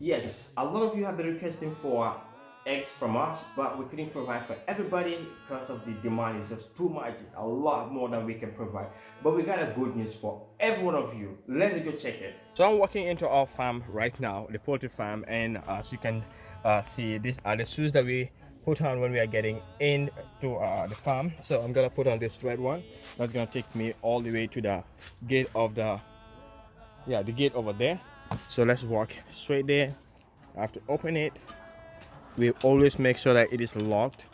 Yes, a lot of you have been requesting for eggs from us, but we couldn't provide for everybody because of the demand is just too much, a lot more than we can provide. But we got a good news for every one of you. Let's go check it. So I'm walking into our farm right now, the poultry farm, and as you can see, these are the shoes that we put on when we are getting into the farm. So I'm gonna put on this red one. That's gonna take me all the way to the gate of the gate over there. So let's walk straight there. I have to open it. We always make sure that it is locked.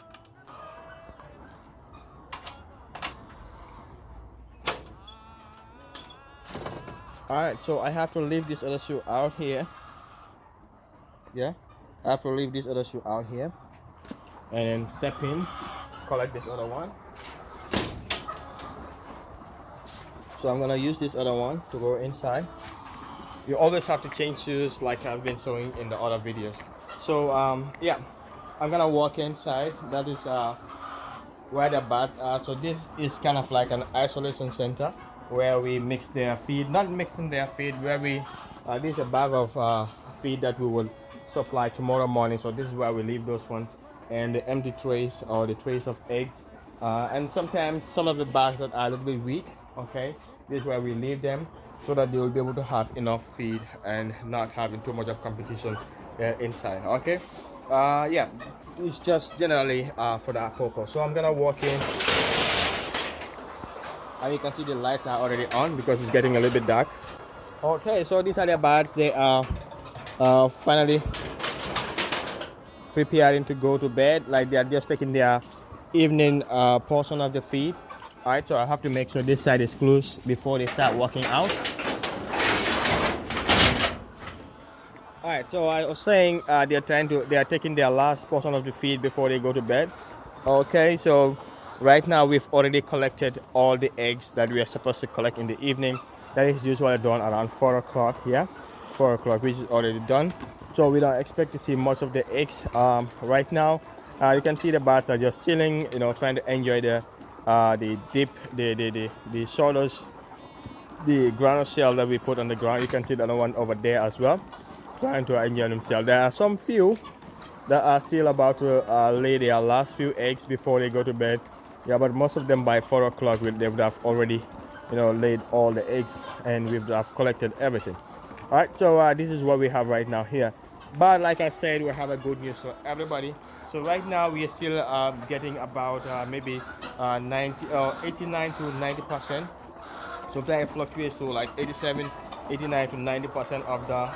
All right, so I have to leave this other shoe out here. Yeah, I have to leave this other shoe out here and then step in, collect this other one. So I'm gonna use this other one to go inside. You always have to change shoes like I've been showing in the other videos. So yeah, I'm gonna walk inside. That is where the bats are. So this is kind of like an isolation center where we mix their feed, not mixing their feed, where we this is a bag of feed that we will supply tomorrow morning. So this is where we leave those ones, and the empty trays or the trays of eggs, and sometimes some of the bags that are a little bit weak, okay, this is where we leave them so that they will be able to have enough feed and not having too much of competition inside. Okay, yeah, it's just generally for that purpose. So I'm gonna walk in, and you can see the lights are already on because it's getting a little bit dark. Okay, so these are the birds. They are finally preparing to go to bed. Like they are just taking their evening portion of the feed. All right, so I have to make sure this side is closed before they start walking out. All right, so I was saying they are taking their last portion of the feed before they go to bed. Okay, so right now we've already collected all the eggs that we are supposed to collect in the evening. That is usually done around 4 o'clock. Yeah, 4 o'clock, which is already done. So we don't expect to see much of the eggs right now. You can see the birds are just chilling, you know, trying to enjoy the dip, the sawdust, the ground shell that we put on the ground. You can see the other one over there as well, trying to enjoy themselves. There are some few that are still about to lay their last few eggs before they go to bed. Yeah, but most of them by 4 o'clock they would have already, you know, laid all the eggs, and we would have collected everything. All right, so this is what we have right now here. But like I said, we have a good news for everybody. So right now we are still getting about maybe 89 to 90%. Sometimes it fluctuates to like 87, 89 to 90%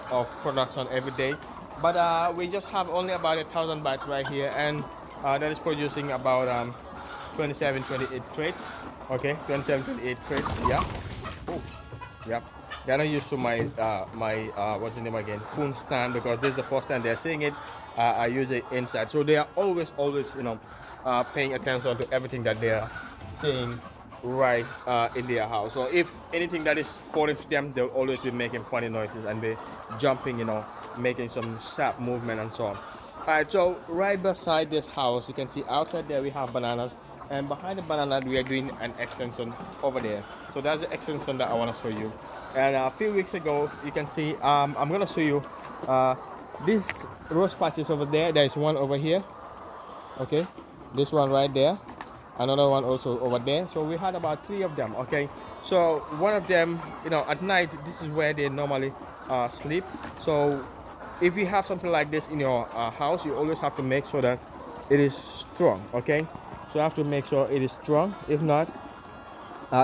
of production every day. But we just have only about 1,000 bats right here, and that is producing about 27, 28 crates. Okay, 27, 28 crates. Yeah. Oh, yeah. They're not used to my what's the name again? Phone stand, because this is the first time they're seeing it. I use it inside, so they are always, you know, paying attention to everything that they are seeing right in their house. So if anything that is foreign to them, they'll always be making funny noises and be jumping, you know, making some sharp movement and so on. All right, so right beside this house, you can see outside there we have bananas, and behind the banana we are doing an extension over there. So that's the extension that I want to show you. And a few weeks ago, you can see I'm gonna show you these rose patches over there. There is one over here. Okay, this one right there, another one also over there. So we had about 3 of them. Okay, so one of them, you know, at night this is where they normally sleep. So if you have something like this in your house, you always have to make sure that it is strong. Okay, so you have to make sure it is strong. If not,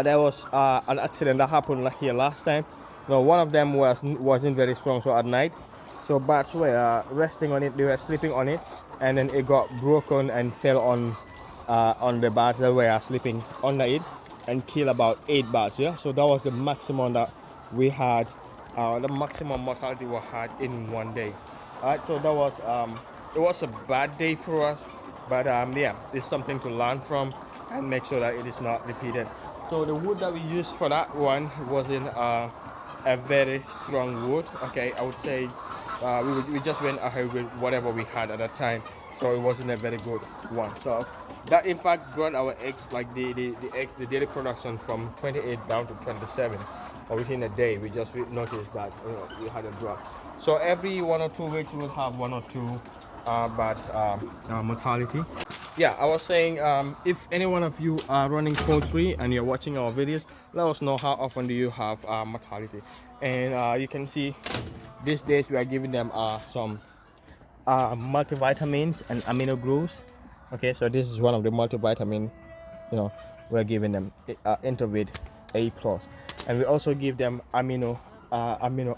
there was an accident that happened here last time. No, one of them wasn't very strong. So at night, so bats were resting on it. They were sleeping on it, and then it got broken and fell on the bats that were sleeping under it, and killed about 8 bats. Yeah, so that was the maximum that we had. The maximum mortality we had in one day. All right, so that was it was a bad day for us, but yeah, it's something to learn from and make sure that it is not repeated. So the wood that we used for that one wasn't a very strong wood. Okay, I would say we just went ahead with whatever we had at that time, so it wasn't a very good one. So that in fact brought our eggs, like the eggs, the daily production from 28 down to 27. or within a day, we just noticed that we had a drop. So every 1 or 2 weeks, we will have 1 or 2 birds mortality. Yeah, I was saying, if any one of you are running poultry and you're watching our videos, let us know how often do you have mortality. And you can see these days we are giving them some multivitamins and amino groups. Okay, so this is one of the multivitamin, we're giving them intervid A plus, and we also give them amino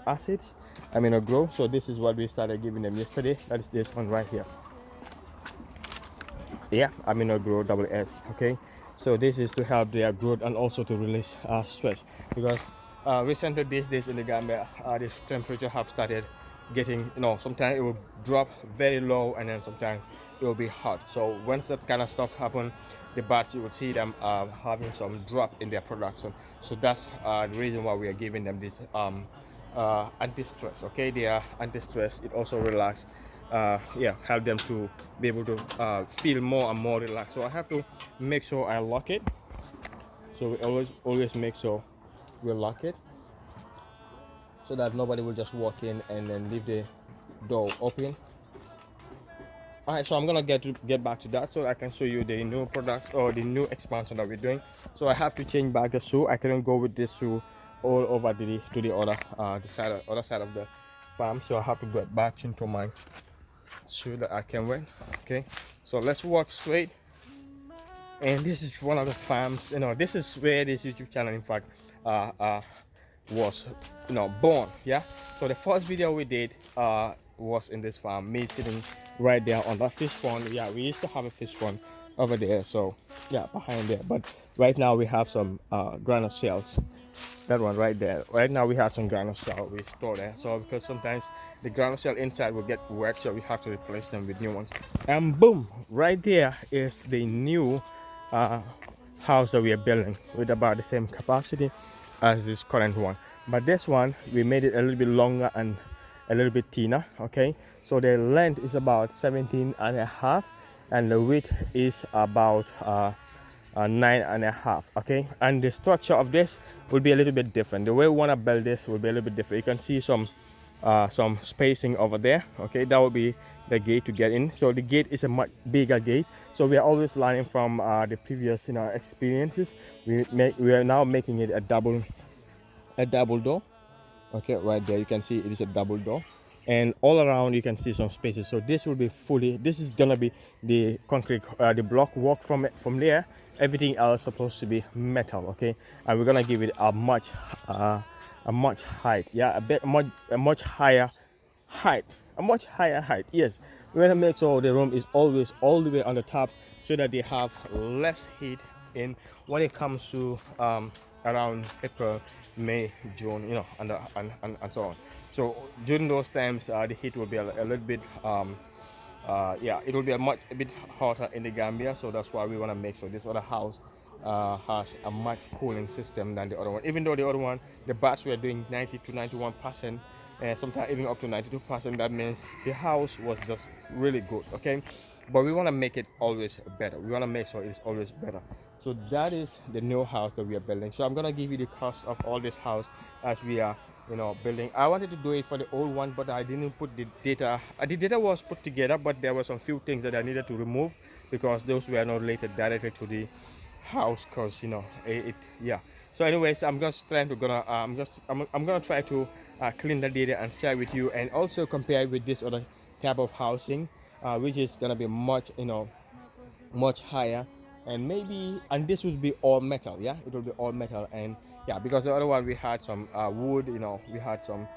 acids, amino grow. So this is what we started giving them yesterday. That is this one right here. Yeah, amino grow double S. Okay, so this is to help their growth and also to release stress, because recently these days in the Gambia, the temperature have started getting, sometimes it will drop very low and then sometimes it will be hot. So once that kind of stuff happen, the birds, you will see them having some drop in their production. So that's the reason why we are giving them this anti-stress. Okay, they are anti-stress. It also relax, help them to be able to feel more and more relaxed. So I have to make sure I lock it. So we always make sure we lock it, so that nobody will just walk in and then leave the door open. All right, so I'm gonna get back to that so I can show you the new products or the new expansion that we're doing. So I have to change back the shoe. I couldn't go with this shoe all over to the other other side of the farm, so I have to get back into my shoe that I can wear. Okay, so let's walk straight. And this is one of the farms. This is where this YouTube channel, in fact, was born. Yeah, so the first video we did was in this farm, me sitting right there on that fish pond. Yeah, we used to have a fish pond over there, so yeah, behind there. But right now we have some granite shells. That one right there. Right now we have some granite shell we store there. So because sometimes the granite shell inside will get wet, so we have to replace them with new ones. And boom, right there is the new house that we are building with about the same capacity as this current one. But this one, we made it a little bit longer and a little bit thinner. Okay, so the length is about 17.5 and the width is about 9.5. Okay, and the structure of this will be a little bit different. The way we want to build this will be a little bit different. You can see some spacing over there. Okay, that will be the gate to get in. So the gate is a much bigger gate, so we are always learning from the previous experiences. We are now making it a double door. Okay, right there you can see it is a double door, and all around you can see some spaces. So this will be this is gonna be the concrete, the block work from there. Everything else supposed to be metal. Okay, and we're gonna give it a much height. Yeah, a much higher height. Yes, we're gonna make sure the room is always all the way on the top, so that they have less heat in when it comes to around April, May, June, and so on. So during those times, the heat will be a little bit it will be a bit hotter in the Gambia. So that's why we want to make sure this other house has a much cooling system than the other one. Even though the other one, the bats were doing 90 to 91%, and sometimes even up to 92%. That means the house was just really good. Okay, but we want to make it always better. We want to make sure it's always better. So that is the new house that we are building. So I'm gonna give you the cost of all this house as we are building. I wanted to do it for the old one, but I didn't put the data. The data was put together, but there were some few things that I needed to remove because those were not related directly to the house, because yeah. So anyways, I'm just trying to I'm gonna try to clean the data and share with you, and also compare it with this other type of housing, which is gonna be much much higher, and this would be all metal. Yeah, it will be all metal. And yeah, because the other one we had some wood, we had some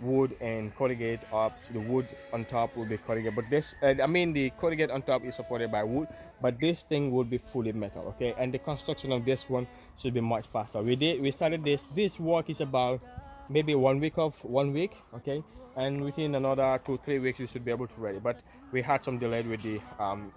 wood and corrugate up. The wood on top will be corrugate, but this the corrugate on top is supported by wood, but this thing will be fully metal. Okay, and the construction of this one should be much faster. We started this work is about maybe 1 week. Okay, and within another 2-3 weeks we should be able to ready. But we had some delay with the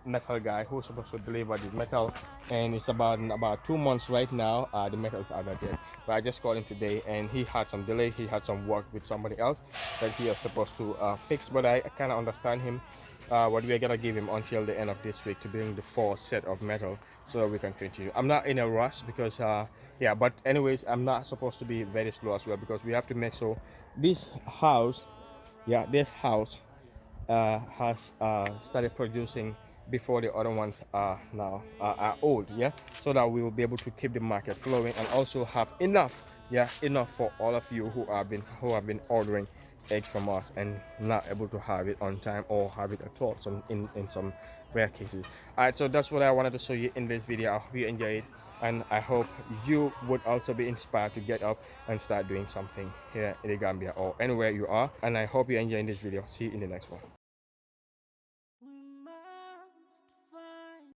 metal guy who's supposed to deliver the metal, and it's about 2 months right now. The metals are not yet, but I just called him today and he had some delay. He had some work with somebody else that he was supposed to fix, but I kind of understand him. What we're gonna give him until the end of this week to bring the 4 set of metal so that we can continue. I'm not in a rush because yeah, but anyways, I'm not supposed to be very slow as well, because we have to make sure this house, yeah, this house has started producing before the other ones are now are old, yeah, so that we will be able to keep the market flowing and also have enough, yeah, enough for all of you who have been ordering eggs from us and not able to have it on time or have it at all, some in some rare cases. All right, so that's what I wanted to show you in this video. I hope you enjoy it, and I hope you would also be inspired to get up and start doing something here in the Gambia or anywhere you are. And I hope you're enjoying this video. See you in the next one.